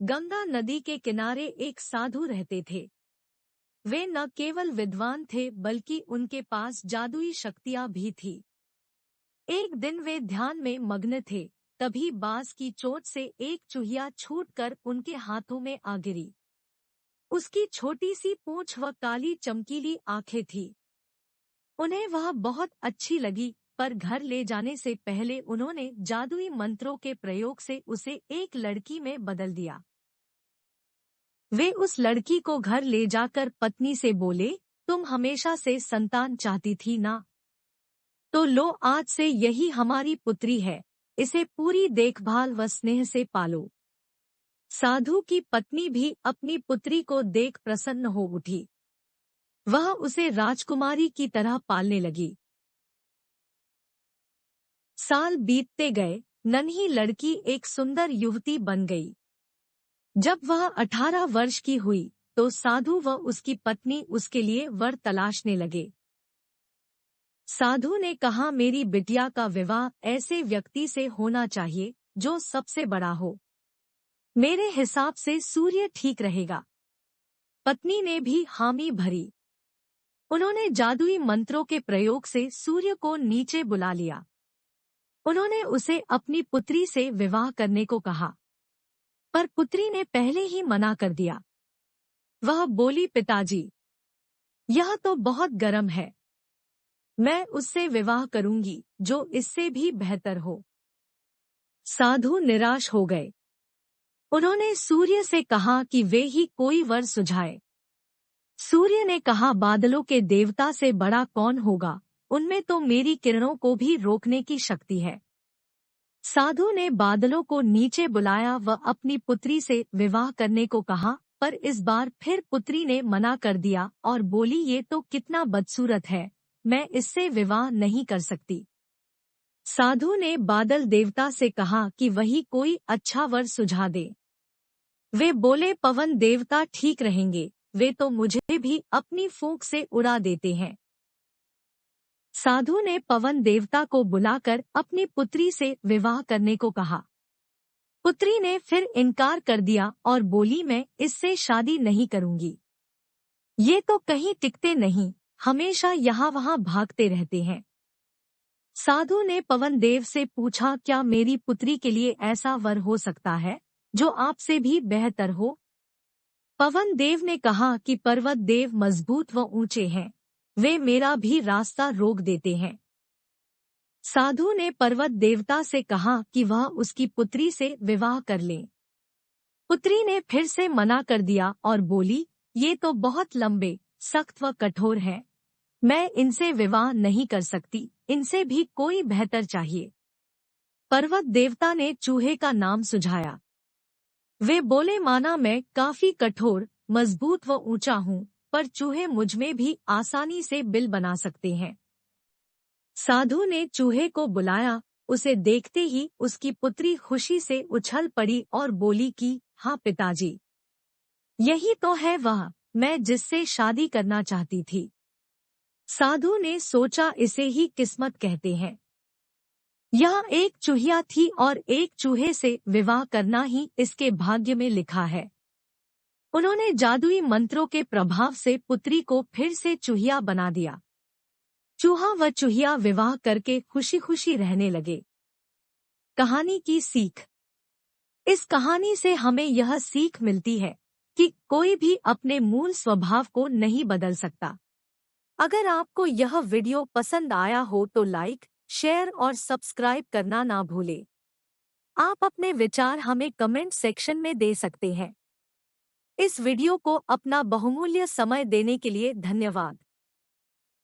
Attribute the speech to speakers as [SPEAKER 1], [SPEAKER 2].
[SPEAKER 1] गंगा नदी के किनारे एक साधु रहते थे। वे न केवल विद्वान थे बल्कि उनके पास जादुई शक्तियां भी थी। एक दिन वे ध्यान में मग्न थे, तभी बांस की चोट से एक चूहिया छूटकर उनके हाथों में आ गिरी। उसकी छोटी सी पूंछ व काली चमकीली आंखें थी। उन्हें वह बहुत अच्छी लगी, पर घर ले जाने से पहले उन्होंने जादुई मंत्रों के प्रयोग से उसे एक लड़की में बदल दिया। वे उस लड़की को घर ले जाकर पत्नी से बोले, तुम हमेशा से संतान चाहती थी ना? तो लो, आज से यही हमारी पुत्री है। इसे पूरी देखभाल व स्नेह से पालो। साधु की पत्नी भी अपनी पुत्री को देख प्रसन्न हो उठी। वह उसे राजकुमारी की तरह पालने लगी। साल बीतते गए, नन्ही लड़की एक सुंदर युवती बन गई। जब वह 18 वर्ष की हुई, तो साधु व उसकी पत्नी उसके लिए वर तलाशने लगे। साधु ने कहा, मेरी बिटिया का विवाह ऐसे व्यक्ति से होना चाहिए जो सबसे बड़ा हो। मेरे हिसाब से सूर्य ठीक रहेगा। पत्नी ने भी हामी भरी। उन्होंने जादुई मंत्रों के प्रयोग से सूर्य को नीचे बुला लिया। उन्होंने उसे अपनी पुत्री से विवाह करने को कहा, पर पुत्री ने पहले ही मना कर दिया। वह बोली, पिताजी, यह तो बहुत गर्म है। मैं उससे विवाह करूंगी जो इससे भी बेहतर हो। साधु निराश हो गए। उन्होंने सूर्य से कहा कि वे ही कोई वर सुझाए। सूर्य ने कहा, बादलों के देवता से बड़ा कौन होगा? उनमें तो मेरी किरणों को भी रोकने की शक्ति है। साधु ने बादलों को नीचे बुलाया व अपनी पुत्री से विवाह करने को कहा, पर इस बार फिर पुत्री ने मना कर दिया और बोली, ये तो कितना बदसूरत है, मैं इससे विवाह नहीं कर सकती। साधु ने बादल देवता से कहा कि वही कोई अच्छा वर सुझा दे। वे बोले, पवन देवता ठीक रहेंगे, वे तो मुझे भी अपनी फूंक से उड़ा देते हैं। साधु ने पवन देवता को बुलाकर अपनी पुत्री से विवाह करने को कहा। पुत्री ने फिर इनकार कर दिया और बोली, मैं इससे शादी नहीं करूंगी। ये तो कहीं टिकते नहीं, हमेशा यहाँ वहाँ भागते रहते हैं। साधु ने पवन देव से पूछा, क्या मेरी पुत्री के लिए ऐसा वर हो सकता है जो आपसे भी बेहतर हो? पवन देव ने कहा कि पर्वत देव मजबूत व ऊंचे हैं, वे मेरा भी रास्ता रोक देते हैं। साधु ने पर्वत देवता से कहा कि वह उसकी पुत्री से विवाह कर ले। पुत्री ने फिर से मना कर दिया और बोली, ये तो बहुत लंबे, सख्त व कठोर हैं, मैं इनसे विवाह नहीं कर सकती, इनसे भी कोई बेहतर चाहिए। पर्वत देवता ने चूहे का नाम सुझाया। वे बोले, माना मैं काफी कठोर, मजबूत व ऊंचा हूँ, पर चूहे मुझमें भी आसानी से बिल बना सकते हैं। साधु ने चूहे को बुलाया। उसे देखते ही उसकी पुत्री खुशी से उछल पड़ी और बोली कि हाँ पिताजी, यही तो है वह, मैं जिससे शादी करना चाहती थी। साधु ने सोचा, इसे ही किस्मत कहते हैं। यह एक चूहिया थी और एक चूहे से विवाह करना ही इसके भाग्य में लिखा है। उन्होंने जादुई मंत्रों के प्रभाव से पुत्री को फिर से चूहिया बना दिया। चूहा व चूहिया विवाह करके खुशी खुशी रहने लगे। कहानी की सीख। इस कहानी से हमें यह सीख मिलती है कि कोई भी अपने मूल स्वभाव को नहीं बदल सकता। अगर आपको यह वीडियो पसंद आया हो तो लाइक, शेयर और सब्सक्राइब करना ना भूलें। आप अपने विचार हमें कमेंट सेक्शन में दे सकते हैं। इस वीडियो को अपना बहुमूल्य समय देने के लिए धन्यवाद।